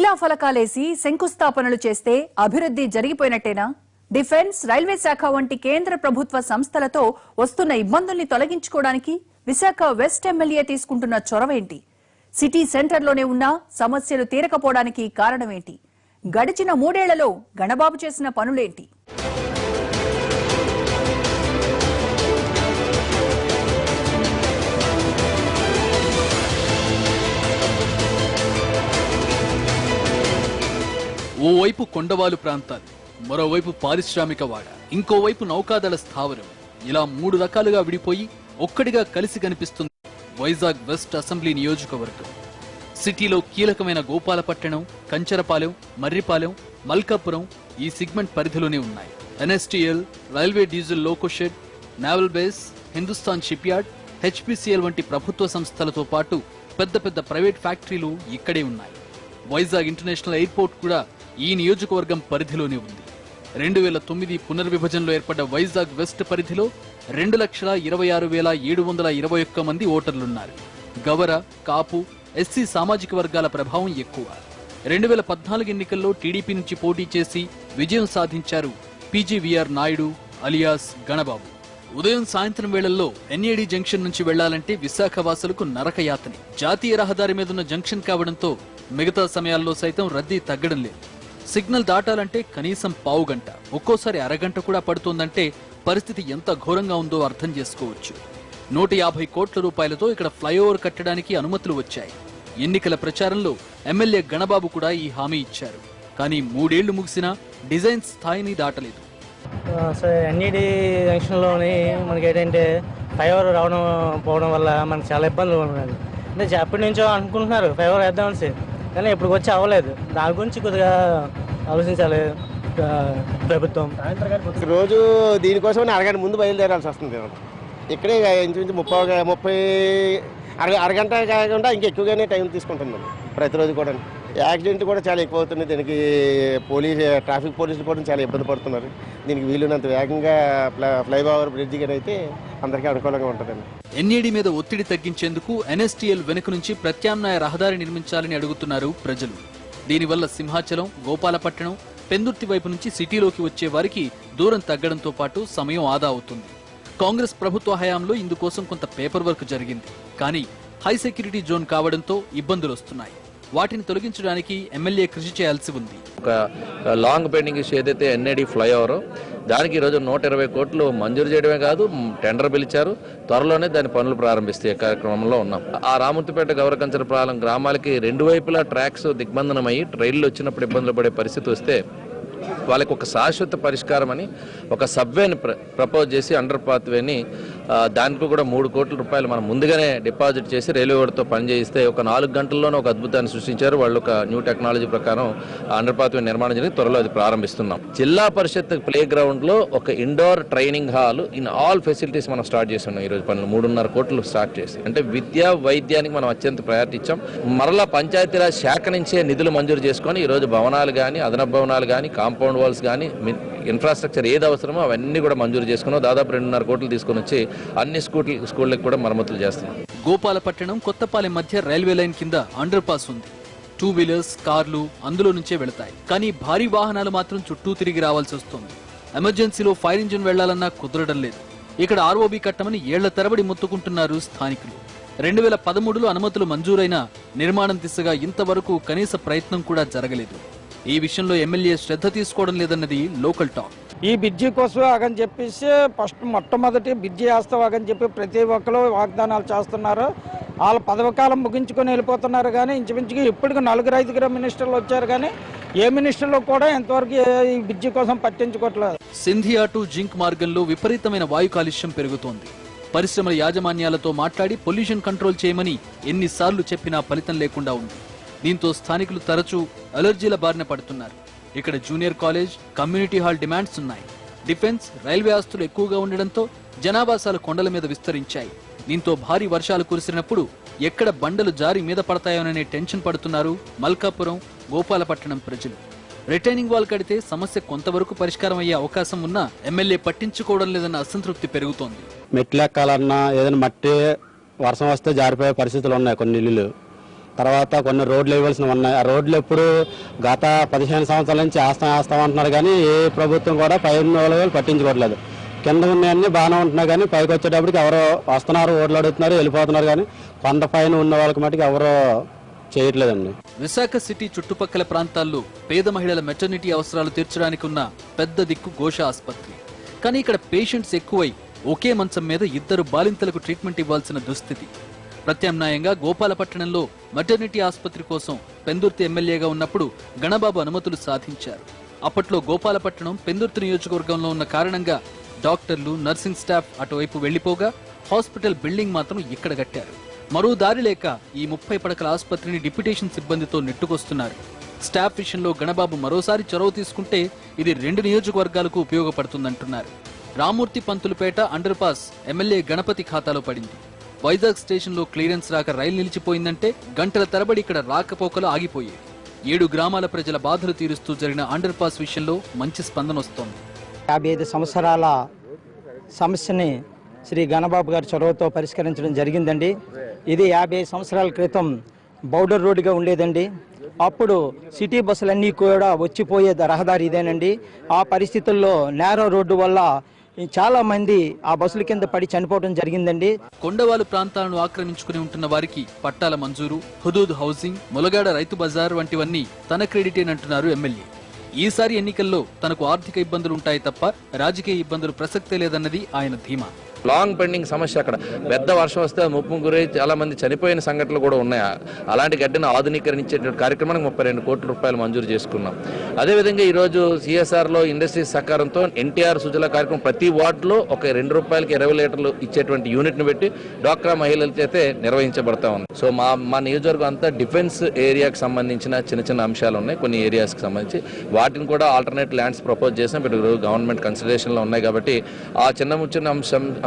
శిలాఫలకాలేసి శంకుస్థాపనలు చేస్తే అభివృద్ధి జరిగిపోయినట్టేనా? డిఫెన్స్, రైల్వే శాఖ వంటి కేంద్ర ప్రభుత్వ సంస్థలతో వస్తున్న ఇబ్బందుల్ని తొలగించుకోవడానికి విశాఖ వెస్ట్ ఎమ్మెల్యే తీసుకుంటున్న చొరవేంటి? సిటీ సెంటర్లోనే ఉన్నా సమస్యలు తీరకపోవడానికి కారణమేంటి? గడిచిన 3 ఏళ్లలో గణబాబు చేసిన పనులేంటి? ఓవైపు కొండవాలు ప్రాంతాలు, మరోవైపు పారిశ్రామిక వాడ, ఇంకోవైపు నౌకాదళ స్థావరం, ఇలా 3 రకాలుగా విడిపోయి ఒక్కడిగా కలిసి కనిపిస్తుంది వైజాగ్ వెస్ట్ అసెంబ్లీ నియోజకవర్గం. సిటీలో కీలకమైన గోపాలపట్టణం, కంచరపాలెం, మర్రిపాలెం, మల్కాపురం ఈ సిగ్మెంట్ పరిధిలోనే ఉన్నాయి. NSTL, railway diesel loco shed, naval base, Hindustan ship yard, HPCL వంటి ప్రభుత్వ సంస్థలతో పాటు పెద్ద పెద్ద ప్రైవేట్ ఫ్యాక్టరీలు ఇక్కడే ఉన్నాయి. వైజాగ్ ఇంటర్నేషనల్ ఎయిర్పోర్ట్ కూడా ఈ నియోజకవర్గం పరిధిలోనే ఉంది. 2009 పునర్విభజనలో ఏర్పడ్డ వైజాగ్ వెస్ట్ పరిధిలో 2,26,721 మంది ఓటర్లున్నారు. గవర, కాపు, ఎస్సీ సామాజిక వర్గాల ప్రభావం ఎక్కువ. 2014 ఎన్నికల్లో టీడీపీ నుంచి పోటీ చేసి విజయం సాధించారు పీజీవీఆర్ నాయుడు అలియాస్ గణబాబు. ఉదయం సాయంత్రం వేళల్లో ఎన్ఏడి జంక్షన్ నుంచి వెళ్లాలంటే విశాఖ వాసులకు నరకయాతనే. జాతీయ రహదారి మీదున్న జంక్షన్ కావడంతో మిగతా సమయాల్లో సైతం రద్దీ తగ్గడం లేదు. సిగ్నల్ దాటాలంటే కనీసం పావు గంట, ఒక్కోసారి అరగంట కూడా పడుతోందంటే పరిస్థితి ఎంత ఘోరంగా ఉందో అర్థం చేసుకోవచ్చు. 150 కోట్ల రూపాయలతో ఇక్కడ ఫ్లైఓవర్ కట్టడానికి అనుమతులు వచ్చాయి. ఎన్నికల ప్రచారంలో ఎమ్మెల్యే గణబాబు కూడా ఈ హామీ ఇచ్చారు. కానీ 3 ఏళ్లు ముగిసినా డిజైన్ స్థాయిని దాటలేదు. ఎన్ఈడి జంక్షన్లోని మనకి ఏంటంటే ఫ్లైఓవర్ రావడం పోవడం వల్ల మనకు చాలా ఇబ్బందులు ఉన్నాయి. అంటే ఎప్పటి నుంచో అనుకుంటున్నారు ఫ్లైఓవర్ వేద్దామని, కానీ ఇప్పుడు వచ్చి అవ్వలేదు. దాని గురించి కొద్దిగా ఆలోచించాలి ప్రభుత్వం. రోజు దీనికోసం అరగంట ముందు బయలుదేరాల్సి వస్తుంది. ఇక్కడే ఇంచుమించు 30 అరగంట కాకుండా ఇంకా ఎక్కువగానే టైం తీసుకుంటున్నాం ప్రతిరోజు కూడా. యాక్సిడెంట్ కూడా చాలా ఎక్కువ అవుతుంది. దీనికి ట్రాఫిక్ పోలీసులు కూడా చాలా ఇబ్బంది పడుతున్నారు. దీనికి వీలున్నంత వేగంగా ఫ్లైఓవర్ బ్రిడ్జ్ అయితే అందరికీ అనుకూలంగా ఉంటుందండి. ఎన్ఏడి మీద ఒత్తిడి తగ్గించేందుకు ఎన్ఎస్టీఎల్ వెనుక నుంచి ప్రత్యామ్నాయ రహదారి నిర్మించాలని అడుగుతున్నారు ప్రజలు. దీనివల్ల సింహాచలం, గోపాలపట్టణం, పెందుర్తి వైపు నుంచి సిటీలోకి వచ్చే వారికి దూరం తగ్గడంతో పాటు సమయం ఆదా అవుతుంది. కాంగ్రెస్ ప్రభుత్వ హయాంలో ఇందుకోసం కొంత పేపర్ వర్క్ జరిగింది. కానీ హై సెక్యూరిటీ జోన్ కావడంతో ఇబ్బందులు వస్తున్నాయి. వాటిని తొలగించడానికి ఎమ్మెల్యే కృషి చేయాల్సి ఉంది. ఒక లాంగ్ పెండింగ్ ఇష్యూ ఏదైతే ఎన్ఏడి ఫ్లైఓవర్, దానికి ఈరోజు 120 కోట్లు మంజూరు చేయడమే కాదు, టెండర్ పిలిచారు. త్వరలోనే దాని పనులు ప్రారంభిస్తే కార్యక్రమంలో ఉన్నాం. ఆ రామూర్తిపేట, గౌరకంచరపాలెం గ్రామాలకి 2 వైపులా ట్రాక్స్ దిగ్బంధనమయ్యి ట్రైన్లు వచ్చినప్పుడు ఇబ్బందులు పడే పరిస్థితి వస్తే వాళ్ళకి ఒక శాశ్వత పరిష్కారం అని ఒక సబ్వేని ప్రపోజ్ చేసి అండర్ పాత్వేని దానికి కూడా 3 కోట్ల రూపాయలు మనం ముందుగానే డిపాజిట్ చేసి రైల్వే వారితో పనిచేయిస్తే ఒక 4 గంటల్లోనే ఒక అద్భుతాన్ని సృష్టించారు. వాళ్ళు ఒక న్యూ టెక్నాలజీ ప్రకారం అండర్ పాత్వే నిర్మాణం జరిగి త్వరలో అది ప్రారంభిస్తున్నాం. జిల్లా పరిషత్ ప్లే గ్రౌండ్ లో ఒక indoor training hall in all facilities మనం స్టార్ట్ చేస్తున్నాం. ఈరోజు పనులు 3.5 కోట్లు స్టార్ట్ చేసి, అంటే విద్య, వైద్యానికి మనం అత్యంత ప్రయారిటీ ఇచ్చాం. మరలా పంచాయతీరాజ్ శాఖ నుంచే నిధులు మంజూరు చేసుకొని ఈరోజు భవనాలు కానీ, అదనపు భవనాలు కానీ, కాంపౌండ్ వాల్స్ కానీ, ఇన్ఫ్రాస్ట్రక్చర్ ఏది అవసరమో అవన్నీ కూడా మంజూరు చేసుకున్నాం. దాదాపు 2.5 కోట్లు తీసుకుని వచ్చి అన్ని స్కూళ్ళకి కూడా మరమ్మతులు చేస్తున్నాం. గోపాలపట్టణం, కొత్తపాలెం మధ్య రైల్వే లైన్ కింద అండర్ పాస్ ఉంది. 2 వీలర్స్, కార్లు అందులో నుంచే వెళతాయి. కానీ భారీ వాహనాలు మాత్రం చుట్టూ తిరిగి రావాల్సి వస్తుంది. ఎమర్జెన్సీలో ఫైర్ ఇంజిన్ వెళ్లాలన్నా కుదరడం లేదు. ఇక్కడ ఆర్ఓబీ కట్టమని ఏళ్ల తరబడి మొత్తుకుంటున్నారు స్థానికులు. 2013లో అనుమతులు మంజూరైనా నిర్మాణం దిశగా ఇంతవరకు కనీస ప్రయత్నం కూడా జరగలేదు. ఈ విషయంలో ఎమ్మెల్యే శ్రద్ధ తీసుకోవడం లేదన్నది లోకల్ టాక్. ఈ బ్రిడ్జి కోసం ఆగని చెప్పేసి మొట్టమొదటి బ్రిడ్జి వేస్తాం ఆగని చెప్పి ప్రతి ఒక్కరు వాగ్దానాలు చేస్తున్నారు. వాళ్ళ పదవి కాలం ముగించుకొని వెళ్ళిపోతున్నారు. కానీ ఇంచుమించుగా ఇప్పటికి 4-5 మినిస్టర్లు వచ్చారు. కానీ ఏ మినిస్టర్లు కూడా ఎంతవరకు ఈ బ్రిడ్జి కోసం పట్టించుకోవట్లేదు. సింధియా టు జింక్ మార్గంలో విపరీతమైన వాయు కాలుష్యం పెరుగుతోంది. పరిశ్రమల యాజమాన్యాలతో మాట్లాడి పొల్యూషన్ కంట్రోల్ చేయమని ఎన్నిసార్లు చెప్పినా ఫలితం లేకుండా ఉంది. దీంతో స్థానికులు తరచూ అలర్జీల బారిన పడుతున్నారు. ఇక్కడ junior college, community hall demands ఉన్నాయి. డిఫెన్స్, రైల్వే ఆస్తులు ఎక్కువగా ఉండడంతో జనావాసాలు కొండల మీద విస్తరించాయి. దీంతో భారీ వర్షాలు కురిసినప్పుడు ఎక్కడ బండలు జారి మీద పడతాయోననే టెన్షన్ పడుతున్నారు మల్కాపురం, గోపాలపట్టణం ప్రజలు. రిటైనింగ్ వాల్ కడితే సమస్య కొంతవరకు పరిష్కారం అయ్యే అవకాశం ఉన్నా ఎమ్మెల్యే పట్టించుకోవడం లేదన్న అసంతృప్తి పెరుగుతోంది. మెట్లు ఎక్కాలన్నా ఏదైనా మట్టి వర్షం వస్తే జారిపోయే పరిస్థితులు ఉన్నాయి. కొన్ని ఇల్లులు తర్వాత కొన్ని రోడ్లు వేయవలసినవి ఉన్నాయి. ఆ రోడ్లు ఎప్పుడు గత 15 సంవత్సరాల నుంచి వేస్తాం అంటున్నారు కానీ ఏ ప్రభుత్వం కూడా పైన వాళ్ళు పట్టించుకోవట్లేదు. కింద ఉన్నాయన్నీ బాగానే ఉంటున్నాయి కానీ పైకి వచ్చేటప్పటికి ఎవరో వస్తున్నారు, ఓట్లు అడుగుతున్నారు, వెళ్ళిపోతున్నారు కానీ కొండ పైన ఉన్న వాళ్ళకి మటుకు ఎవరో చేయట్లేదండి. విశాఖ సిటీ చుట్టుపక్కల ప్రాంతాల్లో పేద మహిళల మెటర్నిటీ అవసరాలు తీర్చడానికి ఉన్న పెద్ద దిక్కు ఘోష ఆసుపత్రి. కానీ ఇక్కడ పేషెంట్స్ ఎక్కువై ఒకే మంచం మీద 2 బాలింతలకు ట్రీట్మెంట్ ఇవ్వాల్సిన దుస్థితి. ప్రత్యామ్నాయంగా గోపాలపట్టణంలో మెటర్నిటీ ఆసుపత్రి కోసం పెందుర్తి ఎమ్మెల్యేగా ఉన్నప్పుడు గణబాబు అనుమతులు సాధించారు. అప్పట్లో గోపాలపట్టణం పెందుర్తి నియోజకవర్గంలో ఉన్న కారణంగా డాక్టర్లు, నర్సింగ్ స్టాఫ్ అటువైపు వెళ్లిపోగా హాస్పిటల్ బిల్డింగ్ మాత్రం ఇక్కడ కట్టారు. మరో దారి లేక ఈ 30 పడకల ఆసుపత్రిని డిప్యుటేషన్ సిబ్బందితో నెట్టుకొస్తున్నారు. స్టాఫ్ విషయంలో గణబాబు మరోసారి చొరవ తీసుకుంటే ఇది 2 నియోజకవర్గాలకు ఉపయోగపడుతుందంటున్నారు. Ramurthy Pantulupeta under pass MLA Ganapathi ఖాతాలో పడింది. వైజాగ్ స్టేషన్లో క్లియరెన్స్ రాక రైలు నిలిచిపోయిందంటే గంటల తరబడి ఇక్కడ రాకపోకలు ఆగిపోయాయి. 7 గ్రామాల ప్రజల బాధలు తీరుస్తూ జరిగిన అండర్ పాస్ విషయంలో మంచి స్పందన వస్తోంది. 55 సంవత్సరాల సమస్యని శ్రీ గణబాబు గారి చొరవతో పరిష్కరించడం జరిగిందండి. ఇది 55 సంవత్సరాల క్రితం బౌడర్ రోడ్డుగా ఉండేదండి. అప్పుడు సిటీ బస్సులన్నీ కూడా వచ్చిపోయే రహదారి ఇదేనండి. ఆ పరిస్థితుల్లో నేరో రోడ్డు వల్ల చాలా మంది ఆ బస్సుల కింద పడి చనిపోవడం జరిగిందండి. కొండవాలు ప్రాంతాలను ఆక్రమించుకుని ఉంటున్న వారికి పట్టాల మంజూరు, హుదూద్ హౌసింగ్, ములగాడ రైతు బజార్ వంటివన్నీ తన క్రెడిటేనంటున్నారు ఎమ్మెల్యే. ఈసారి ఎన్నికల్లో తనకు ఆర్థిక ఇబ్బందులుంటాయి తప్ప రాజకీయ ఇబ్బందులు ప్రసక్తే లేదన్నది ఆయన ధీమా. లాంగ్ పెండింగ్ సమస్య అక్కడ పెద్ద వర్షం వస్తే ముప్పు గురై చాలా మంది చనిపోయిన సంఘటనలు కూడా ఉన్నాయి. అలాంటి గడ్డను ఆధునీకరించేటువంటి కార్యక్రమానికి 32 కోట్ల రూపాయలు మంజూరు చేసుకున్నాం. అదేవిధంగా ఈరోజు సిఎస్ఆర్లో ఇండస్ట్రీస్ సహకారంతో ఎన్టీఆర్ సుజల కార్యక్రమం ప్రతి వార్డులో ఒక 2 రూపాయలకి 20 లీటర్లు ఇచ్చేటువంటి యూనిట్ను పెట్టి డ్వాక్రా మహిళల చేతే నిర్వహించబడతా ఉంది. సో మా నియోజకవర్గం అంతా డిఫెన్స్ ఏరియాకి సంబంధించిన చిన్న అంశాలు ఉన్నాయి. కొన్ని ఏరియాస్కి సంబంధించి వాటిని కూడా ఆల్టర్నేట్ ల్యాండ్స్ ప్రపోజ్ చేసాం. ఇప్పుడు గవర్నమెంట్ కన్సిడరేషన్లో ఉన్నాయి కాబట్టి ఆ చిన్న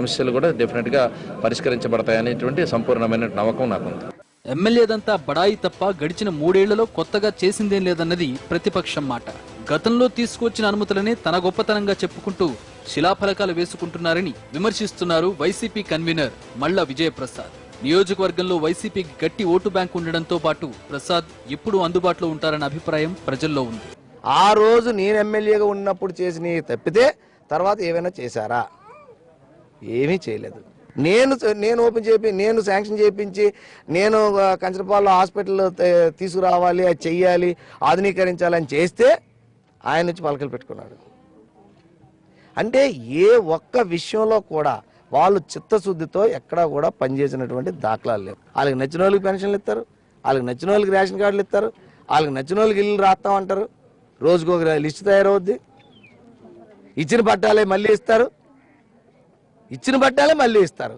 సమస్యలు కూడా డెఫినెట్ గా పరిష్కరించబడతాయనేటువంటి సంపూర్ణమైన నమ్మకం నాకుంది. ఎమ్మెల్యేదంతా బడాయి తప్ప గడిచిన 3 ఏళ్లలో కొత్తగా చేసిందేం లేదన్నది ప్రతిపక్షం మాట. గతంలో తీసుకొచ్చిన అనుమతులనే తన గొప్పతనంగా చెప్పుకుంటూ శిలాఫలకాలు వేసుకుంటున్నారని విమర్శిస్తున్నారు వైసీపీ కన్వీనర్ మళ్ళ విజయప్రసాద్. నియోజకవర్గంలో వైసీపీకి గట్టి ఓటు బ్యాంక్ ఉండడంతో పాటు ప్రసాద్ ఎప్పుడూ అందుబాటులో ఉంటారన్న అభిప్రాయం ప్రజల్లో ఉంది. ఆ రోజు నేను ఎమ్మెల్యేగా ఉన్నప్పుడు చేసిన తప్పితే తర్వాత ఏమైనా చేశారా? ఏమీ చేయలేదు. నేను ఓపెన్ నేను శాంక్షన్ చేయించి నేను కంచరపాలెంలో హాస్పిటల్ తీసుకురావాలి, అది చెయ్యాలి, ఆధునీకరించాలని చేస్తే ఆయన నుంచి పలకలు పెట్టుకున్నాడు. అంటే ఏ ఒక్క విషయంలో కూడా వాళ్ళు చిత్తశుద్ధితో ఎక్కడా కూడా పనిచేసినటువంటి దాఖలాలు లేవు. వాళ్ళకి నచ్చిన వాళ్ళకి పెన్షన్లు ఇస్తారు, వాళ్ళకి నచ్చిన వాళ్ళకి రేషన్ కార్డులు ఇస్తారు, వాళ్ళకి నచ్చిన వాళ్ళకి ఇల్లు రాస్తామంటారు. రోజుకు ఒక లిస్టు తయారవుద్ది. ఇచ్చిన పట్టాలే మళ్ళీ ఇస్తారు, ఇచ్చిన పట్టాలే మళ్ళీ ఇస్తారు.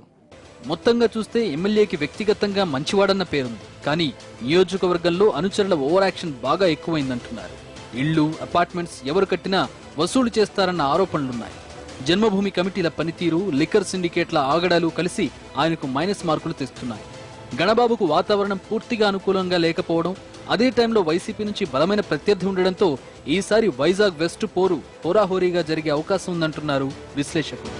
మొత్తంగా చూస్తే ఎమ్మెల్యేకి వ్యక్తిగతంగా మంచివాడన్న పేరుంది. కానీ నియోజకవర్గంలో అనుచరుల ఓవర్ యాక్షన్ బాగా ఎక్కువైందంటున్నారు. ఇళ్లు, అపార్ట్మెంట్స్ ఎవరు కట్టినా వసూలు చేస్తారన్న ఆరోపణలున్నాయి. జన్మభూమి కమిటీల పనితీరు, లిక్కర్ సిండికేట్ల ఆగడాలు కలిసి ఆయనకు మైనస్ మార్కులు తెస్తున్నాయి. గణబాబుకు వాతావరణం పూర్తిగా అనుకూలంగా లేకపోవడం, అదే టైంలో వైసీపీ నుంచి బలమైన ప్రత్యర్థి ఉండడంతో ఈసారి వైజాగ్ వెస్ట్ పోరు హోరాహోరీగా జరిగే అవకాశం ఉందంటున్నారు విశ్లేషకులు.